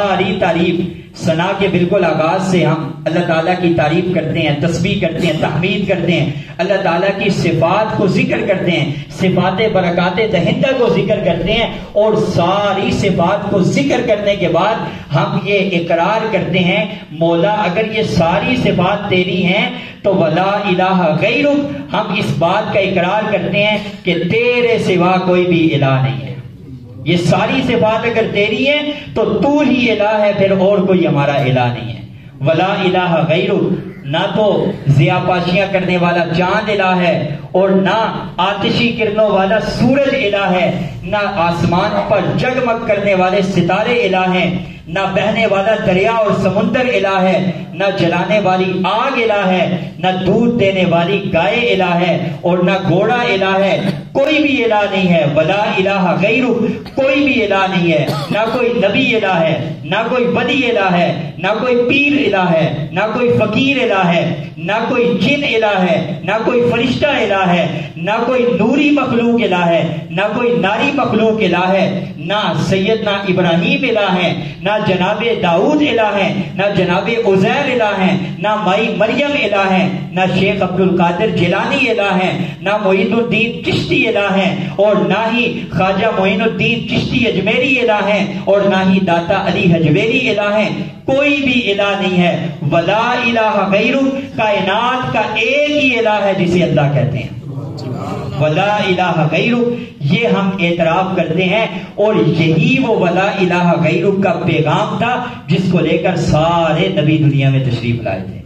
ساری تعریف ثنا کے بالکل آغاز سے ہم اللہ تعالیٰ کی تعریف کرتے ہیں، تسبیح کرتے ہیں، تحمید کرتے ہیں، اللہ تعالیٰ کی صفات کو ذکر کرتے ہیں، صفات برکات دہندہ کو ذکر کرتے ہیں، اور ساری صفات کو ذکر کرنے کے بعد ہم یہ اقرار کرتے ہیں مولا اگر یہ ساری صفات تیری ہیں تو ولا الہ غیرک، ہم اس بات کا اقرار کرتے ہیں کہ تیرے سوا کوئی بھی الہ نہیں ہے۔ یہ ساری صفات اگر تیری ہیں تو تو ہی الہ ہے، پھر اور کوئی ہمارا الہ نہیں ہے۔ ولا الہ غیرک، نہ تو ضیاء پاشیاں کرنے والا چاند الہ ہے، اور نہ آتشی کرنوں والا سورج الہ ہے، نہ آسمان پر جگمگ کرنے والے ستارے الہ ہیں، نہ بہنے والا دریا اور سمندر الہ ہے، نہ جلانے والی آگ الہ ہے، نہ دودھ دینے والی گائے الہ ہے، اور نہ گھوڑا الہ ہے، کوئی بھی الہ نہیں ہے۔ ولا الہ غیرک، کوئی بھی الہ نہیں ہے، نہ کوئی نبی الہ ہے، نہ کوئی ولی الہ ہے، نہ کوئی پیر الہ ہے، نہ کوئی فقیر الہ ہے، نہ کوئی جن الہ ہے، نہ کوئی فرشتہ الہ ہے، نہ کوئی نوری مخلوق الہ ہے، نہ کوئی ناری مخلوق الہ ہے، نہ سیدنا ابراہیم الہ ہے، نہ جناب داؤد الہ ہے، نہ جناب عزیر الہ ہے، نہ مائی مریم الہ ہے، نہ شیخ عبد القادر جیلانی الہ ہے، نہ معین الدین چشتی الہ ہے، اور نہ ہی خواجہ معین الدین چشتی اجمیری الہ ہے، اور نہ ہی داتا علی حجویری الہ ہے، کوئی بھی الہ نہیں ہے۔ ولا الہ غیرک، کائنات کا ایک ہی الہ ہے جسے اللہ کہتے ہیں۔ ولا الہ غیرک، یہ ہم اعتراف کرتے ہیں، اور یہی وہ ولا الہ غیرک کا پیغام تھا جس کو لے کر سارے نبی دنیا میں تشریف لائے تھے۔